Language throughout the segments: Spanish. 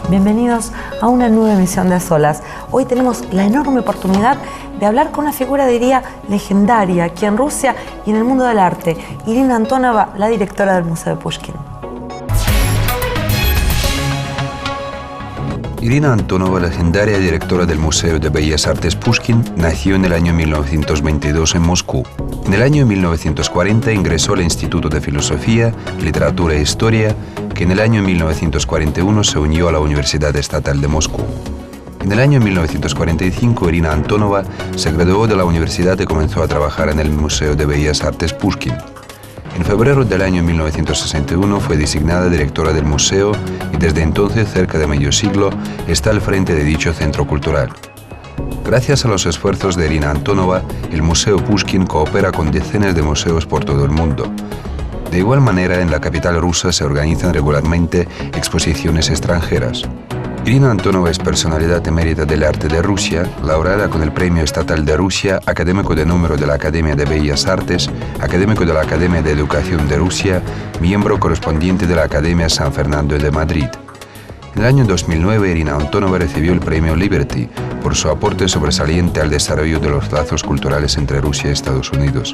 Bienvenidos a una nueva emisión de A Solas. Hoy tenemos la enorme oportunidad de hablar con una figura, diría, legendaria aquí en Rusia y en el mundo del arte, Irina Antonova, la directora del Museo de Pushkin. Irina Antonova, legendaria directora del Museo de Bellas Artes Pushkin, nació en el año 1922 en Moscú. En el año 1940 ingresó al Instituto de Filosofía, Literatura e Historia, que en el año 1941 se unió a la Universidad Estatal de Moscú. En el año 1945, Irina Antonova se graduó de la universidad y comenzó a trabajar en el Museo de Bellas Artes Pushkin. En febrero del año 1961 fue designada directora del museo y desde entonces, cerca de medio siglo, está al frente de dicho centro cultural. Gracias a los esfuerzos de Irina Antonova, el Museo Pushkin coopera con decenas de museos por todo el mundo. De igual manera, en la capital rusa se organizan regularmente exposiciones extranjeras. Irina Antonova es personalidad emérita del arte de Rusia, laureada con el Premio Estatal de Rusia, académico de número de la Academia de Bellas Artes, académico de la Academia de Educación de Rusia, miembro correspondiente de la Academia San Fernando de Madrid. En el año 2009, Irina Antonova recibió el Premio Liberty por su aporte sobresaliente al desarrollo de los lazos culturales entre Rusia y Estados Unidos.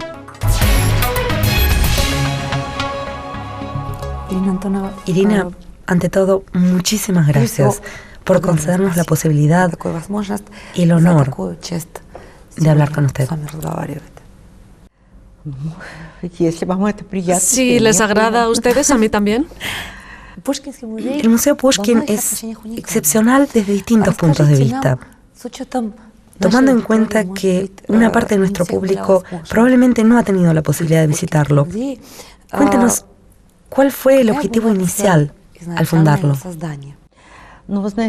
Irina Antonova. Irina, ante todo, muchísimas gracias por concedernos la posibilidad y el honor de hablar con usted. Si les agrada a ustedes, a mí también. El Museo Pushkin es excepcional desde distintos puntos de vista. Tomando en cuenta que una parte de nuestro público probablemente no ha tenido la posibilidad de visitarlo, cuéntenos, ¿cuál fue el objetivo inicial al fundarlo?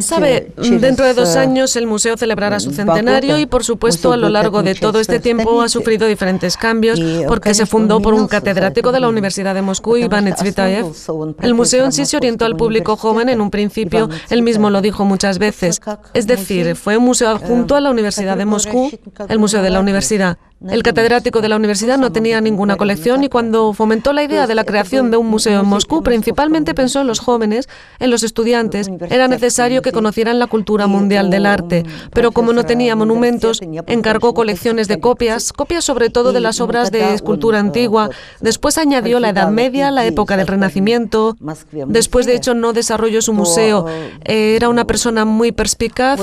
Sabe, dentro de 2 años el museo celebrará su centenario y, por supuesto, a lo largo de todo este tiempo ha sufrido diferentes cambios porque se fundó por un catedrático de la Universidad de Moscú, Iván Tsvetaev. El museo en sí se orientó al público joven en un principio, él mismo lo dijo muchas veces. Es decir, fue un museo adjunto a la Universidad de Moscú, el museo de la universidad. El catedrático de la universidad no tenía ninguna colección y cuando fomentó la idea de la creación de un museo en Moscú, principalmente pensó en los jóvenes, en los estudiantes. Era necesario que conocieran la cultura mundial del arte, pero como no tenía monumentos, encargó colecciones de copias sobre todo de las obras de escultura antigua. Después añadió la Edad Media, la época del Renacimiento. Después, de hecho, no desarrolló su museo. Era una persona muy perspicaz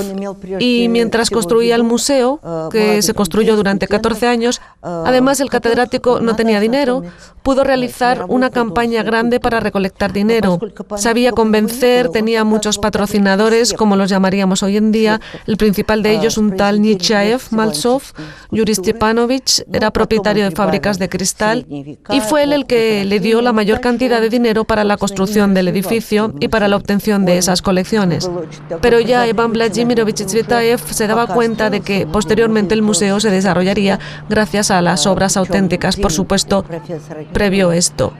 y mientras construía el museo, que se construyó durante 14 años, además el catedrático no tenía dinero, pudo realizar una campaña grande para recolectar dinero. Sabía convencer, tenía muchos patrocinadores, como los llamaríamos hoy en día. El principal de ellos, un tal Nechayev Maltsov, Yuri Stepanovich, era propietario de fábricas de cristal y fue él el que le dio la mayor cantidad de dinero para la construcción del edificio y para la obtención de esas colecciones. Pero ya Iván Vladimirovich Tsvetaev se daba cuenta de que posteriormente el museo se desarrollaría gracias a las obras auténticas, por supuesto, previo esto.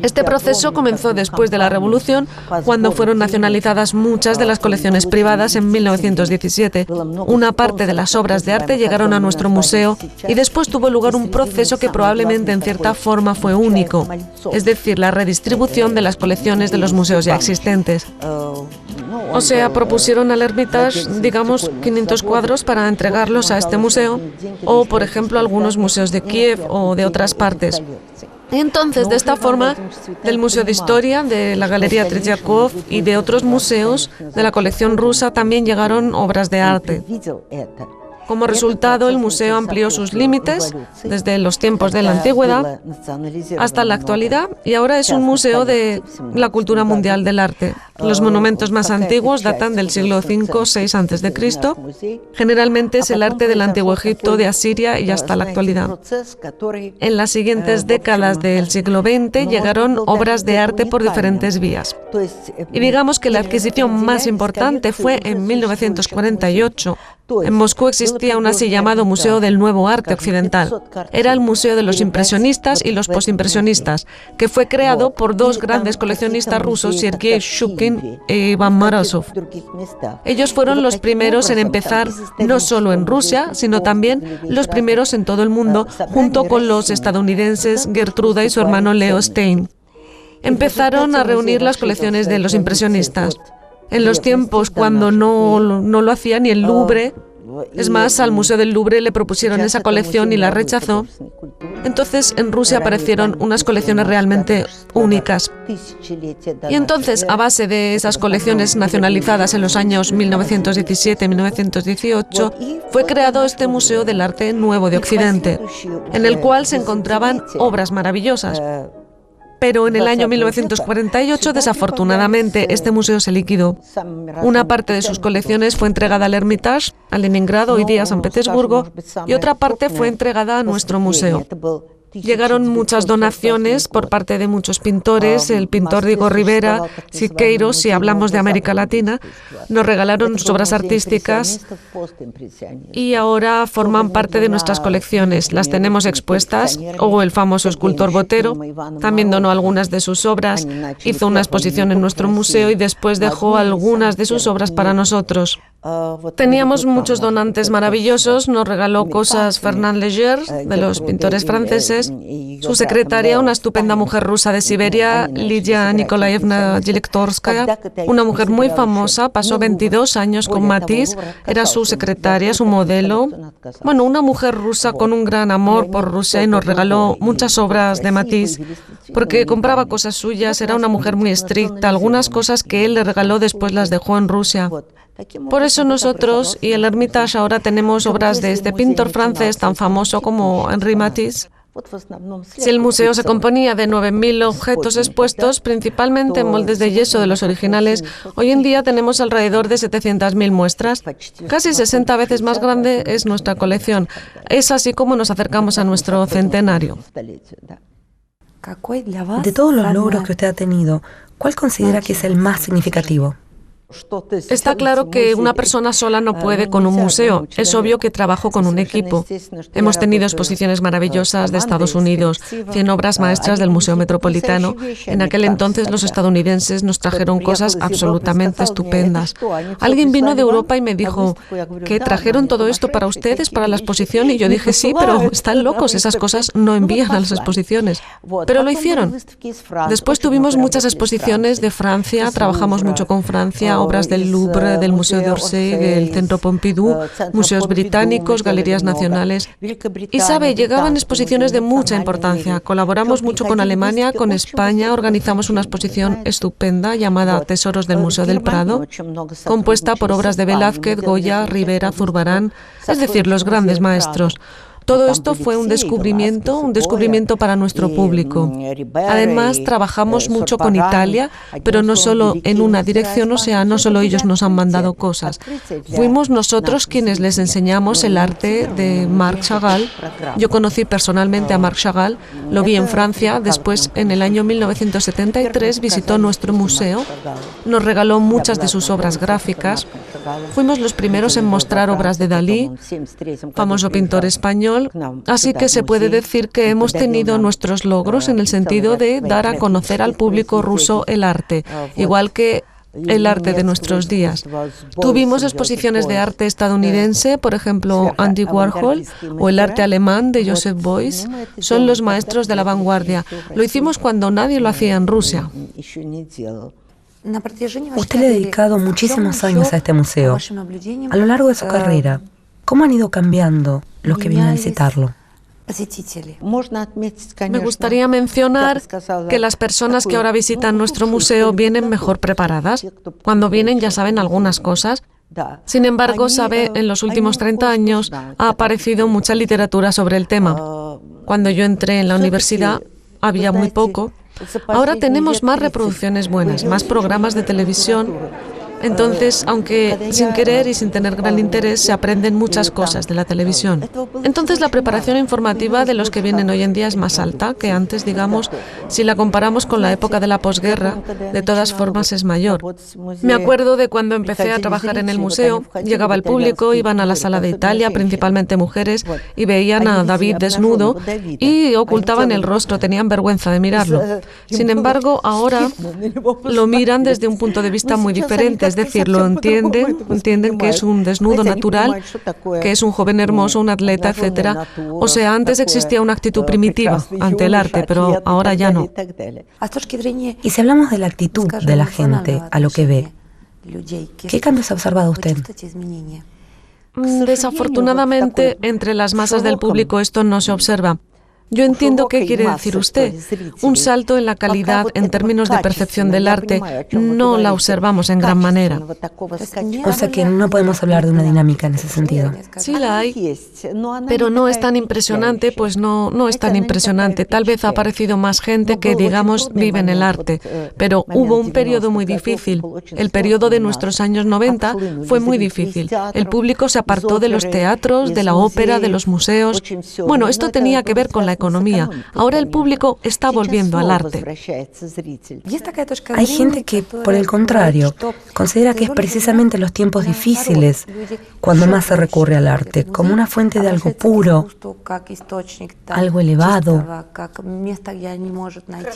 Este proceso comenzó después de la Revolución, cuando fueron nacionalizadas muchas de las colecciones privadas en 1917. Una parte de las obras de arte llegaron a nuestro museo y después tuvo lugar un proceso que probablemente en cierta forma fue único, es decir, la redistribución de las colecciones de los museos ya existentes. O sea, propusieron al Hermitage, digamos, 500 cuadros para entregarlos a este museo, o, por ejemplo, algunos museos de Kiev o de otras partes. Y entonces, de esta forma, del Museo de Historia, de la Galería Tretyakov y de otros museos de la colección rusa también llegaron obras de arte. Como resultado, el museo amplió sus límites desde los tiempos de la antigüedad hasta la actualidad y ahora es un museo de la cultura mundial del arte. Los monumentos más antiguos datan del siglo V-VI a.C. Generalmente es el arte del Antiguo Egipto, de Asiria y hasta la actualidad. En las siguientes décadas del siglo XX llegaron obras de arte por diferentes vías. Y digamos que la adquisición más importante fue en 1948. En Moscú existía un así llamado Museo del Nuevo Arte Occidental. Era el Museo de los Impresionistas y los Postimpresionistas, que fue creado por 2 grandes coleccionistas rusos, Sergei Shukin e Iván Morozov. Ellos fueron los primeros en empezar no solo en Rusia, sino también los primeros en todo el mundo, junto con los estadounidenses Gertruda y su hermano Leo Stein. Empezaron a reunir las colecciones de los impresionistas. en los tiempos cuando no lo hacía ni el Louvre. Es más, al Museo del Louvre le propusieron esa colección y la rechazó. Entonces, en Rusia aparecieron unas colecciones realmente únicas. Y entonces, a base de esas colecciones nacionalizadas en los años 1917-1918, fue creado este Museo del Arte Nuevo de Occidente, en el cual se encontraban obras maravillosas. Pero en el año 1948, desafortunadamente, este museo se liquidó. Una parte de sus colecciones fue entregada al Hermitage, a Leningrado, hoy día San Petersburgo, y otra parte fue entregada a nuestro museo. Llegaron muchas donaciones por parte de muchos pintores. El pintor Diego Rivera, Siqueiros, si hablamos de América Latina, nos regalaron sus obras artísticas y ahora forman parte de nuestras colecciones. Las tenemos expuestas. O el famoso escultor Botero también donó algunas de sus obras, hizo una exposición en nuestro museo y después dejó algunas de sus obras para nosotros. Teníamos muchos donantes maravillosos, nos regaló cosas Fernand Léger, de los pintores franceses, su secretaria, una estupenda mujer rusa de Siberia, Lidia Nikolaevna Yelektorskaya, una mujer muy famosa, pasó 22 años con Matisse, era su secretaria, su modelo. Bueno, una mujer rusa con un gran amor por Rusia y nos regaló muchas obras de Matisse, porque compraba cosas suyas, era una mujer muy estricta, algunas cosas que él le regaló después las dejó en Rusia. Por eso nosotros y el Hermitage ahora tenemos obras de este pintor francés tan famoso como Henri Matisse. Si el museo se componía de 9.000 objetos expuestos, principalmente en moldes de yeso de los originales, hoy en día tenemos alrededor de 700.000 muestras. Casi 60 veces más grande es nuestra colección. Es así como nos acercamos a nuestro centenario. De todos los logros que usted ha tenido, ¿cuál considera que es el más significativo? Está claro que una persona sola no puede con un museo. Es obvio que trabajo con un equipo. Hemos tenido exposiciones maravillosas de Estados Unidos, 100 obras maestras del Museo Metropolitano. En aquel entonces los estadounidenses nos trajeron cosas absolutamente estupendas. Alguien vino de Europa y me dijo, ¿qué trajeron todo esto para ustedes, para la exposición? Y yo dije, sí, pero están locos, esas cosas no envían a las exposiciones. Pero lo hicieron. Después tuvimos muchas exposiciones de Francia, trabajamos mucho con Francia, obras del Louvre, del Museo d'Orsay, del Centro Pompidou, museos británicos, galerías nacionales. Y sabe, llegaban exposiciones de mucha importancia. Colaboramos mucho con Alemania, con España, organizamos una exposición estupenda llamada Tesoros del Museo del Prado, compuesta por obras de Velázquez, Goya, Rivera, Zurbarán, es decir, los grandes maestros. Todo esto fue un descubrimiento para nuestro público. Además, trabajamos mucho con Italia, pero no solo en una dirección, o sea, no solo ellos nos han mandado cosas. Fuimos nosotros quienes les enseñamos el arte de Marc Chagall. Yo conocí personalmente a Marc Chagall, lo vi en Francia, después en el año 1973 visitó nuestro museo, nos regaló muchas de sus obras gráficas. Fuimos los primeros en mostrar obras de Dalí, famoso pintor español. Así que se puede decir que hemos tenido nuestros logros en el sentido de dar a conocer al público ruso el arte, igual que el arte de nuestros días. Tuvimos exposiciones de arte estadounidense, por ejemplo, Andy Warhol, o el arte alemán de Joseph Beuys. Son los maestros de la vanguardia. Lo hicimos cuando nadie lo hacía en Rusia. Usted le ha dedicado muchísimos años a este museo. A lo largo de su carrera, ¿cómo han ido cambiando los que vienen a visitarlo? Me gustaría mencionar que las personas que ahora visitan nuestro museo vienen mejor preparadas. Cuando vienen ya saben algunas cosas. Sin embargo, sabe, en los últimos 30 años ha aparecido mucha literatura sobre el tema. Cuando yo entré en la universidad había muy poco. Ahora tenemos más reproducciones buenas, más programas de televisión. Entonces, aunque sin querer y sin tener gran interés, se aprenden muchas cosas de la televisión. Entonces, la preparación informativa de los que vienen hoy en día es más alta que antes, digamos, si la comparamos con la época de la posguerra, de todas formas es mayor. Me acuerdo de cuando empecé a trabajar en el museo, llegaba el público, iban a la sala de Italia, principalmente mujeres, y veían a David desnudo y ocultaban el rostro, tenían vergüenza de mirarlo. Sin embargo, ahora lo miran desde un punto de vista muy diferente. Es decir, lo entienden que es un desnudo natural, que es un joven hermoso, un atleta, etc. O sea, antes existía una actitud primitiva ante el arte, pero ahora ya no. Y si hablamos de la actitud de la gente a lo que ve, ¿Qué cambios ha observado usted? Desafortunadamente, entre las masas del público esto no se observa. Yo entiendo qué quiere decir usted. Un salto en la calidad en términos de percepción del arte no la observamos en gran manera. O sea que no podemos hablar de una dinámica en ese sentido. Sí la hay, pero no es tan impresionante, pues no es tan impresionante. Tal vez ha aparecido más gente que, digamos, vive en el arte, pero hubo un periodo muy difícil. El periodo de nuestros años 90 fue muy difícil. El público se apartó de los teatros, de la ópera, de los museos. Bueno, esto tenía que ver con la economía. Ahora el público está volviendo al arte. Hay gente que, por el contrario, considera que es precisamente en los tiempos difíciles cuando más se recurre al arte, como una fuente de algo puro, algo elevado.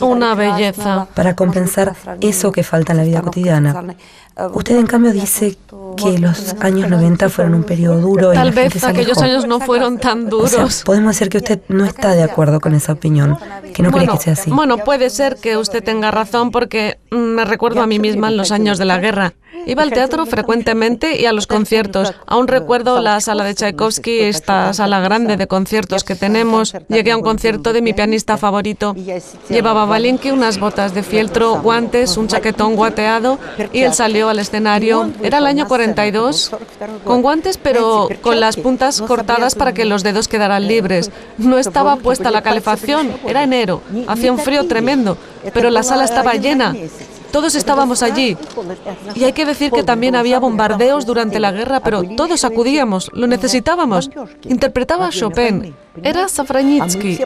Una belleza. Para compensar eso que falta en la vida cotidiana. Usted, en cambio, dice que los años 90 fueron un periodo duro. Tal vez aquellos años no fueron tan duros. O sea, podemos decir que usted no está de acuerdo con esa opinión, que no cree que sea así. Bueno, puede ser que usted tenga razón porque me recuerdo a mí misma en los años de la guerra. Iba al teatro frecuentemente y a los conciertos. Aún recuerdo la sala de Tchaikovsky, esta sala grande de conciertos que tenemos. Llegué a un concierto de mi pianista favorito. Llevaba Balinki, unas botas de fieltro, guantes, un chaquetón guateado y él salió al escenario. Era el año 42, con guantes pero con las puntas cortadas para que los dedos quedaran libres. No estaba puesta la calefacción, era enero, hacía un frío tremendo, pero la sala estaba llena. Todos estábamos allí. Y hay que decir que también había bombardeos durante la guerra, pero todos acudíamos, lo necesitábamos. Interpretaba a Chopin. Era Safranicki.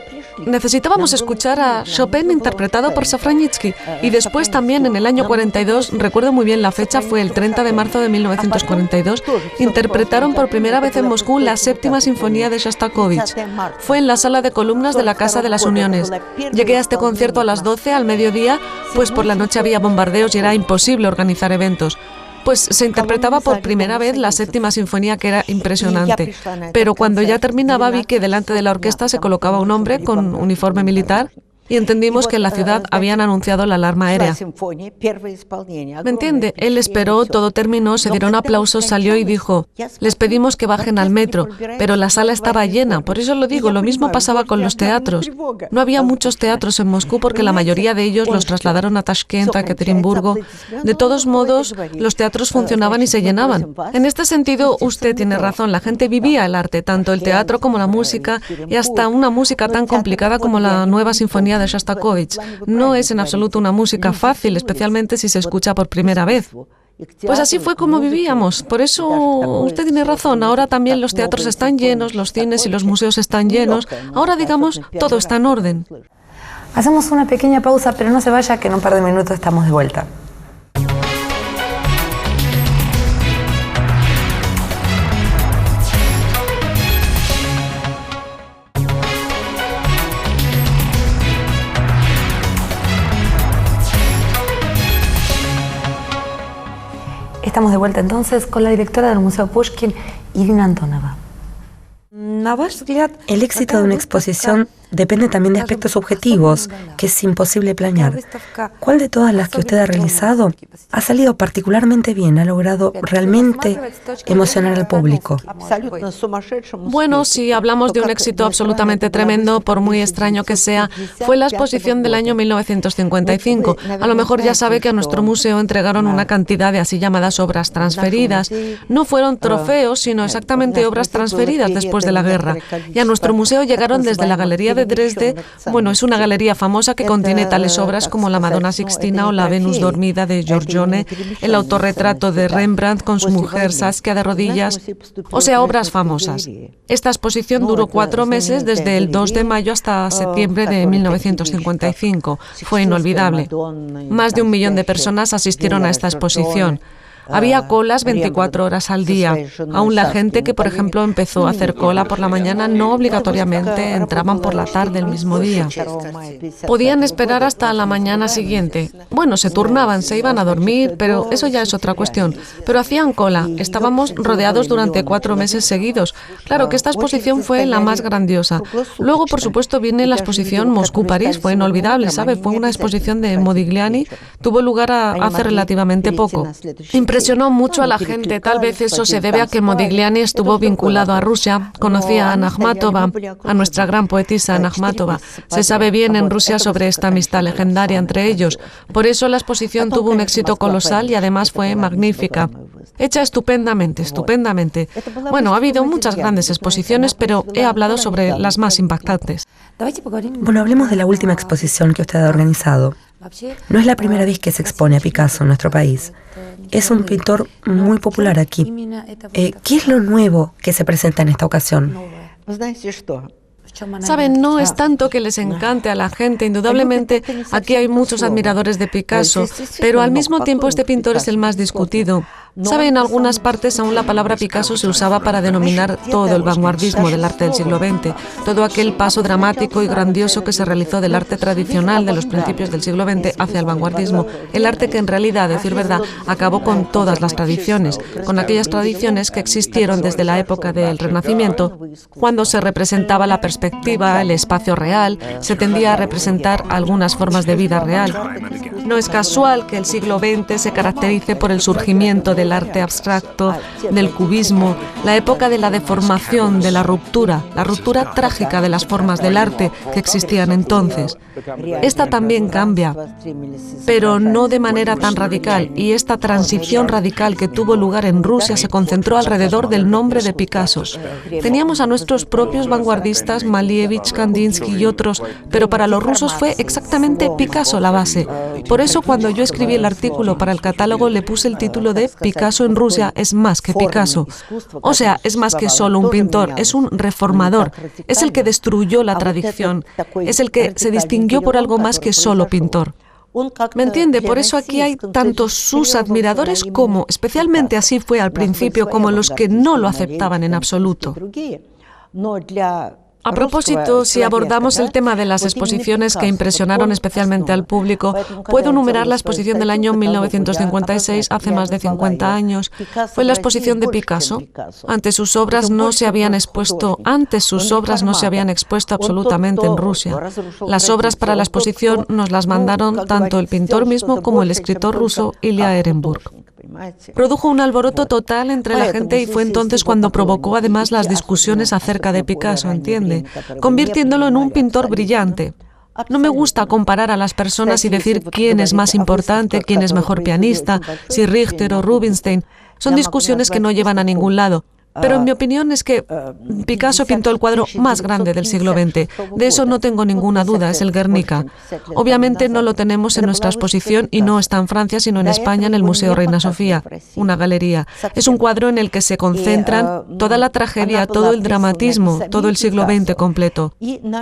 Necesitábamos escuchar a Chopin interpretado por Safranicki. Y después también en el año 42, recuerdo muy bien la fecha, fue el 30 de marzo de 1942, interpretaron por primera vez en Moscú la séptima sinfonía de Shostakovich. Fue en la sala de columnas de la Casa de las Uniones. Llegué a este concierto a las 12 al mediodía, pues por la noche había bombardeos y era imposible organizar eventos. Pues se interpretaba por primera vez la séptima sinfonía, que era impresionante. Pero cuando ya terminaba vi que delante de la orquesta se colocaba un hombre con uniforme militar y entendimos que en la ciudad habían anunciado la alarma aérea. ¿Me entiende? Él esperó, todo terminó, se dieron aplausos, salió y dijo, les pedimos que bajen al metro, pero la sala estaba llena. Por eso lo digo, lo mismo pasaba con los teatros. No había muchos teatros en Moscú porque la mayoría de ellos los trasladaron a Tashkent, a Ekaterimburgo. De todos modos, los teatros funcionaban y se llenaban. En este sentido, usted tiene razón, la gente vivía el arte, tanto el teatro como la música, y hasta una música tan complicada como la nueva sinfonía de Shostakovich. No es en absoluto una música fácil, especialmente si se escucha por primera vez. Pues así fue como vivíamos. Por eso usted tiene razón. Ahora también los teatros están llenos, los cines y los museos están llenos. Ahora, digamos, todo está en orden. Hacemos una pequeña pausa, pero no se vaya, que en un par de minutos estamos de vuelta. Estamos de vuelta entonces con la directora del Museo Pushkin, Irina Antonova. El éxito de una exposición depende también de aspectos objetivos que es imposible planear. ¿Cuál de todas las que usted ha realizado ha salido particularmente bien, ha logrado realmente emocionar al público? Bueno, si hablamos de un éxito absolutamente tremendo, por muy extraño que sea, fue la exposición del año 1955. A lo mejor ya sabe que a nuestro museo entregaron una cantidad de así llamadas obras transferidas. No fueron trofeos, sino exactamente obras transferidas después de la guerra. Y a nuestro museo llegaron desde la Galería de Dresde. Bueno, es una galería famosa que contiene tales obras como la Madonna Sixtina o la Venus dormida de Giorgione, el autorretrato de Rembrandt con su mujer Saskia de rodillas, o sea, obras famosas. Esta exposición duró 4 meses, desde el 2 de mayo hasta septiembre de 1955. Fue inolvidable. Más de 1 millón de personas asistieron a esta exposición. Había colas 24 horas al día. Aún la gente que, por ejemplo, empezó a hacer cola por la mañana no obligatoriamente entraban por la tarde el mismo día. Podían esperar hasta la mañana siguiente. Bueno, se turnaban, se iban a dormir, pero eso ya es otra cuestión. Pero hacían cola. Estábamos rodeados durante 4 meses seguidos. Claro que esta exposición fue la más grandiosa. Luego, por supuesto, viene la exposición Moscú-París. Fue inolvidable, ¿sabe? Fue una exposición de Modigliani. Tuvo lugar hace relativamente poco. Impresionante Impresionó mucho a la gente. Tal vez eso se debe a que Modigliani estuvo vinculado a Rusia, conocía a Anna Akhmatova, a nuestra gran poetisa Anna Akhmatova. Se sabe bien en Rusia sobre esta amistad legendaria entre ellos. Por eso la exposición tuvo un éxito colosal y además fue magnífica. Hecha estupendamente, estupendamente. Bueno, ha habido muchas grandes exposiciones, pero he hablado sobre las más impactantes. Bueno, hablemos de la última exposición que usted ha organizado. No es la primera vez que se expone a Picasso en nuestro país. Es un pintor muy popular aquí. ¿Qué es lo nuevo que se presenta en esta ocasión? Saben, no es tanto que les encante a la gente. Indudablemente, aquí hay muchos admiradores de Picasso, pero al mismo tiempo este pintor es el más discutido. Sabe, en algunas partes aún la palabra Picasso se usaba para denominar todo el vanguardismo del arte del siglo XX, todo aquel paso dramático y grandioso que se realizó del arte tradicional de los principios del siglo XX hacia el vanguardismo, el arte que en realidad, a decir verdad, acabó con todas las tradiciones, con aquellas tradiciones que existieron desde la época del Renacimiento, cuando se representaba la perspectiva, el espacio real, se tendía a representar algunas formas de vida real. No es casual que el siglo XX se caracterice por el surgimiento del arte abstracto, del cubismo, la época de la deformación, de la ruptura trágica de las formas del arte que existían entonces. Esta también cambia, pero no de manera tan radical, y esta transición radical que tuvo lugar en Rusia se concentró alrededor del nombre de Picasso. Teníamos a nuestros propios vanguardistas, Malevich, Kandinsky y otros, pero para los rusos fue exactamente Picasso la base. Por eso, cuando yo escribí el artículo para el catálogo, le puse el título de Picasso en Rusia es más que Picasso. O sea, es más que solo un pintor, es un reformador, es el que destruyó la tradición, es el que se distinguió por algo más que solo pintor. ¿Me entiende? Por eso aquí hay tanto sus admiradores como, especialmente así fue al principio, como los que no lo aceptaban en absoluto. A propósito, si abordamos el tema de las exposiciones que impresionaron especialmente al público, puedo enumerar la exposición del año 1956, hace más de 50 años. Fue la exposición de Picasso. Antes sus obras no se habían expuesto absolutamente en Rusia. Las obras para la exposición nos las mandaron tanto el pintor mismo como el escritor ruso Ilya Ehrenburg. Produjo un alboroto total entre la gente y fue entonces cuando provocó además las discusiones acerca de Picasso, ¿entiende? Convirtiéndolo en un pintor brillante. No me gusta comparar a las personas y decir quién es más importante, quién es mejor pianista, si Richter o Rubinstein. Son discusiones que no llevan a ningún lado. Pero en mi opinión es que Picasso pintó el cuadro más grande del siglo XX. De eso no tengo ninguna duda, es el Guernica. Obviamente no lo tenemos en nuestra exposición y no está en Francia, sino en España, en el Museo Reina Sofía, una galería. Es un cuadro en el que se concentran toda la tragedia, todo el dramatismo, todo el siglo XX completo.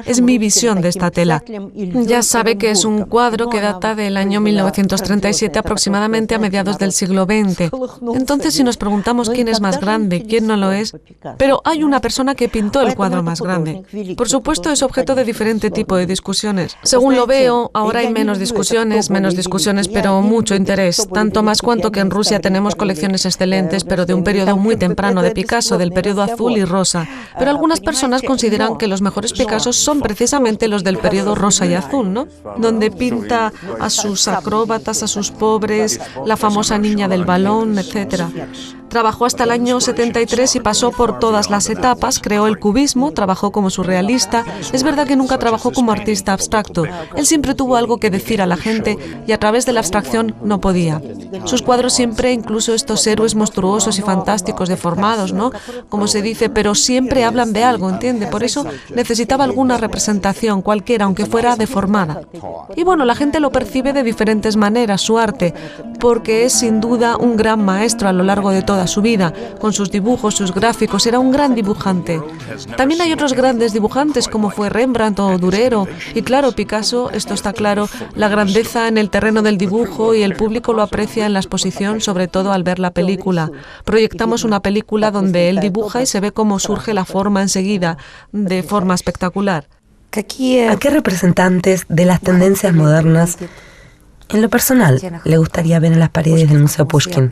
Es mi visión de esta tela. Ya sabe que es un cuadro que data del año 1937, aproximadamente a mediados del siglo XX. Entonces, si nos preguntamos quién es más grande, quién no lo es, pero hay una persona que pintó el cuadro más grande. Por supuesto, es objeto de diferente tipo de discusiones. Según lo veo, ahora hay menos discusiones, pero mucho interés, tanto más cuanto que en Rusia tenemos colecciones excelentes, pero de un periodo muy temprano de Picasso, del periodo azul y rosa. Pero algunas personas consideran que los mejores Picassos son precisamente los del periodo rosa y azul, ¿no? Donde pinta a sus acróbatas, a sus pobres, la famosa niña del balón, etc. Trabajó hasta el año 73 y pasó por todas las etapas, creó el cubismo, trabajó como surrealista. Es verdad que nunca trabajó como artista abstracto. Él siempre tuvo algo que decir a la gente y a través de la abstracción no podía. Sus cuadros siempre, incluso estos héroes monstruosos y fantásticos, deformados, ¿no? Como se dice, pero siempre hablan de algo, ¿entiende? Por eso necesitaba alguna representación, cualquiera, aunque fuera deformada. Y bueno, la gente lo percibe de diferentes maneras, su arte, porque es sin duda un gran maestro a lo largo de toda su vida, con sus dibujos, sus gráficos, era un gran dibujante. También hay otros grandes dibujantes como fue Rembrandt o Durero, y claro, Picasso, esto está claro, la grandeza en el terreno del dibujo y el público lo aprecia en la exposición, sobre todo al ver la película. Proyectamos una película donde él dibuja y se ve cómo surge la forma enseguida, de forma espectacular. ¿A qué representantes de las tendencias modernas En lo personal, le gustaría ver en las paredes del Museo Pushkin.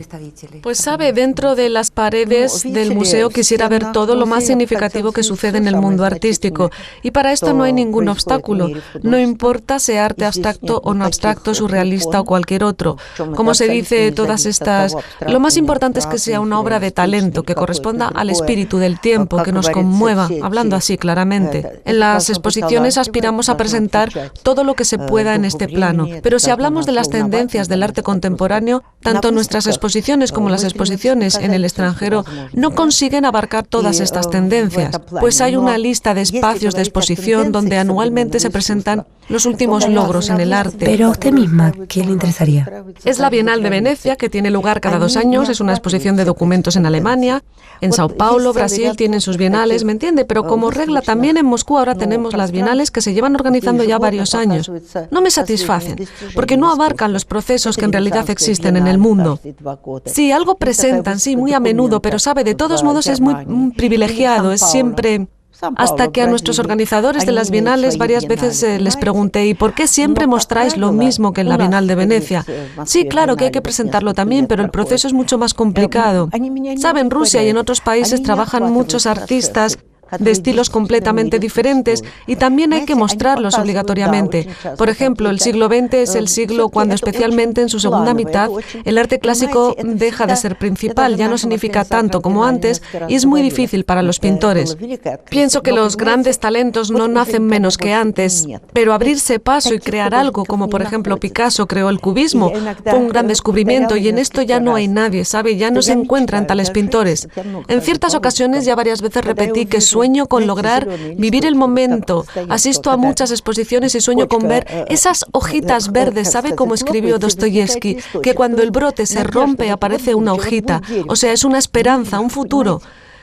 Pues sabe, dentro de las paredes del museo quisiera ver todo lo más significativo que sucede en el mundo artístico. Y para esto no hay ningún obstáculo. No importa sea arte abstracto o no abstracto, surrealista o cualquier otro. Como se dice, todas estas... Lo más importante es que sea una obra de talento, que corresponda al espíritu del tiempo, que nos conmueva, hablando así claramente. En las exposiciones aspiramos a presentar todo lo que se pueda en este plano. Pero si hablamos de las tendencias del arte contemporáneo, tanto nuestras exposiciones como las exposiciones en el extranjero no consiguen abarcar todas estas tendencias, pues hay una lista de espacios de exposición donde anualmente se presentan los últimos logros en el arte. Pero a usted misma, ¿qué le interesaría? Es la Bienal de Venecia, que tiene lugar cada 2 años, es una exposición de documentos en Alemania. En Sao Paulo, Brasil, tienen sus bienales, ¿me entiende? Pero como regla también en Moscú ahora tenemos las bienales que se llevan organizando ya varios años. No me satisfacen, porque no abarcan los procesos que en realidad existen en el mundo. Sí, algo presentan, sí, muy a menudo, pero sabe, de todos modos es muy privilegiado, es siempre... Hasta que a nuestros organizadores de las bienales varias veces les pregunté, ¿y por qué siempre mostráis lo mismo que en la Bienal de Venecia? Sí, claro que hay que presentarlo también, pero el proceso es mucho más complicado. Sabe, en Rusia y en otros países trabajan muchos artistas de estilos completamente diferentes y también hay que mostrarlos obligatoriamente. Por ejemplo, el siglo XX es el siglo cuando, especialmente en su segunda mitad, el arte clásico deja de ser principal, ya no significa tanto como antes y es muy difícil para los pintores. Pienso que los grandes talentos no nacen menos que antes, pero abrirse paso y crear algo, como por ejemplo Picasso creó el cubismo, fue un gran descubrimiento y en esto ya no hay nadie, ¿sabe? Ya no se encuentran tales pintores. En ciertas ocasiones ya varias veces repetí que sueño con lograr vivir el momento. Asisto a muchas exposiciones y sueño con ver esas hojitas verdes. ¿Sabe cómo escribió Dostoyevsky? Que cuando el brote se rompe aparece una hojita. O sea, es una esperanza, un futuro.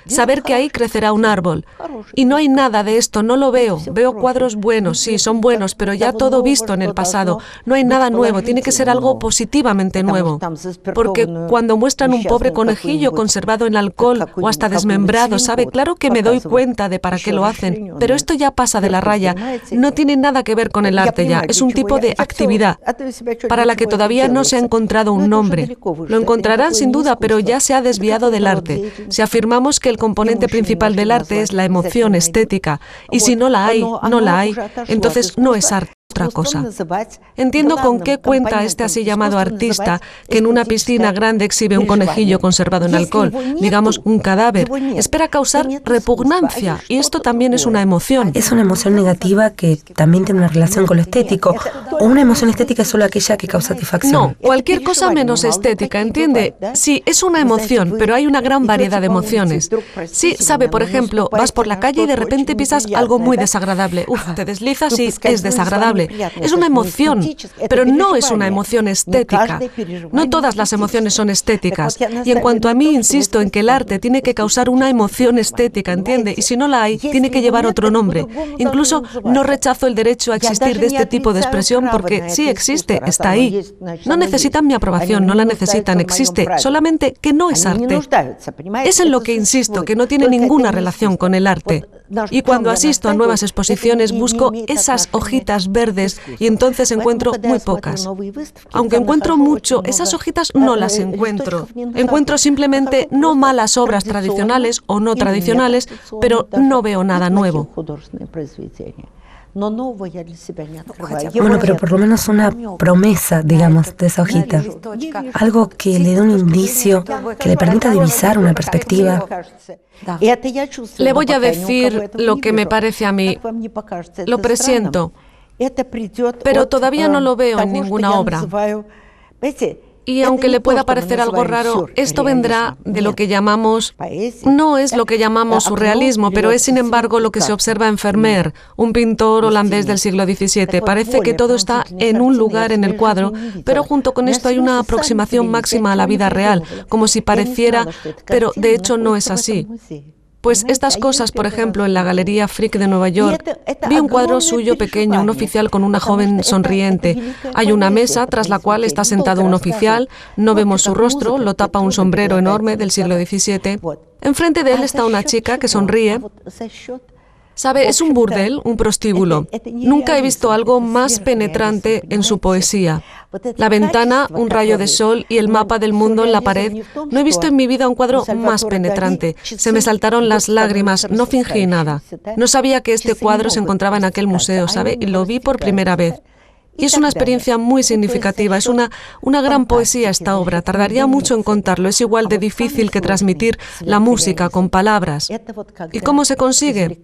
Saber que ahí crecerá un árbol. Y no hay nada de esto, no lo veo. Veo cuadros buenos, sí, son buenos, pero ya todo visto en el pasado. No hay nada nuevo, tiene que ser algo positivamente nuevo. Porque cuando muestran un pobre conejillo conservado en alcohol o hasta desmembrado, ¿sabe? Claro que me doy cuenta de para qué lo hacen, pero esto ya pasa de la raya. No tiene nada que ver con el arte ya, es un tipo de actividad para la que todavía no se ha encontrado un nombre. Lo encontrarán sin duda, pero ya se ha desviado del arte. Si afirmamos que el componente principal del arte es la emoción estética, y si no la hay, entonces no es arte. Otra cosa. Entiendo con qué cuenta este así llamado artista que en una piscina grande exhibe un conejillo conservado en alcohol, digamos un cadáver. Espera causar repugnancia y esto también es una emoción. Es una emoción negativa que también tiene una relación con lo estético. ¿O una emoción estética es solo aquella que causa satisfacción? No, cualquier cosa menos estética, ¿entiende? Sí, es una emoción, pero hay una gran variedad de emociones. Sí, sabe, por ejemplo, vas por la calle y de repente pisas algo muy desagradable. Te deslizas y es desagradable. Es una emoción, pero no es una emoción estética. No todas las emociones son estéticas. Y en cuanto a mí, insisto en que el arte tiene que causar una emoción estética, ¿entiende? Y si no la hay, tiene que llevar otro nombre. Incluso no rechazo el derecho a existir de este tipo de expresión porque sí existe, está ahí. No necesitan mi aprobación, no la necesitan, existe, solamente que no es arte. Es en lo que insisto, que no tiene ninguna relación con el arte. Y cuando asisto a nuevas exposiciones busco esas hojitas verdes y entonces encuentro muy pocas. Aunque encuentro mucho, esas hojitas no las encuentro. Encuentro simplemente no malas obras tradicionales o no tradicionales, pero no veo nada nuevo. Bueno, pero por lo menos una promesa, digamos, de esa hojita. Algo que le dé un indicio, que le permita divisar una perspectiva. Le voy a decir lo que me parece a mí. Lo presiento, pero todavía no lo veo en ninguna obra. Y aunque le pueda parecer algo raro, esto vendrá de lo que llamamos, no es lo que llamamos surrealismo, pero es sin embargo lo que se observa en Vermeer, un pintor holandés del siglo XVII. Parece que todo está en un lugar en el cuadro, pero junto con esto hay una aproximación máxima a la vida real, como si pareciera, pero de hecho no es así. Pues estas cosas, por ejemplo, en la Galería Frick de Nueva York, vi un cuadro suyo pequeño, un oficial con una joven sonriente. Hay una mesa tras la cual está sentado un oficial, no vemos su rostro, lo tapa un sombrero enorme del siglo XVII. Enfrente de él está una chica que sonríe. Sabe, es un burdel, un prostíbulo. Nunca he visto algo más penetrante en su poesía. La ventana, un rayo de sol y el mapa del mundo en la pared. No he visto en mi vida un cuadro más penetrante. Se me saltaron las lágrimas, no fingí nada. No sabía que este cuadro se encontraba en aquel museo, ¿sabe? Y lo vi por primera vez. Y es una experiencia muy significativa, es una gran poesía esta obra, tardaría mucho en contarlo, es igual de difícil que transmitir la música con palabras. ¿Y cómo se consigue?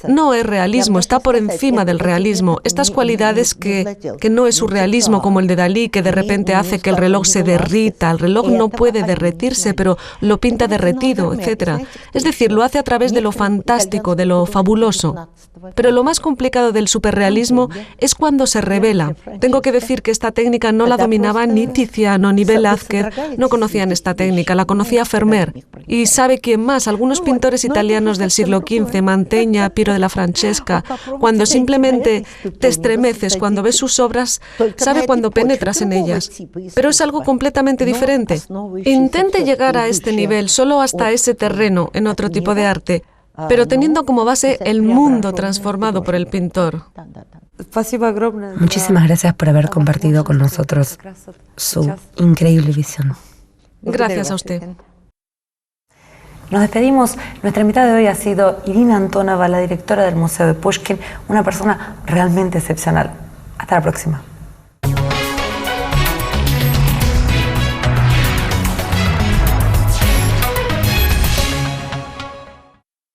No es realismo, está por encima del realismo, estas cualidades que no es surrealismo como el de Dalí, que de repente hace que el reloj se derrita, el reloj no puede derretirse, pero lo pinta derretido, etc. Es decir, lo hace a través de lo fantástico, de lo fabuloso. Pero lo más complicado del superrealismo es cuando se revela. Tengo que decir que esta técnica no la dominaba ni Tiziano ni Velázquez, no conocían esta técnica, la conocía Vermeer. Y ¿sabe quién más? Algunos pintores italianos del siglo XV, Mantegna, Piero della Francesca, cuando simplemente te estremeces, cuando ves sus obras, sabe cuando penetras en ellas. Pero es algo completamente diferente. Intente llegar a este nivel, solo hasta ese terreno, en otro tipo de arte, pero teniendo como base el mundo transformado por el pintor. Muchísimas gracias por haber compartido con nosotros su increíble visión. Gracias a usted. Nos despedimos. Nuestra invitada de hoy ha sido Irina Antonova, la directora del Museo de Pushkin, una persona realmente excepcional. Hasta la próxima.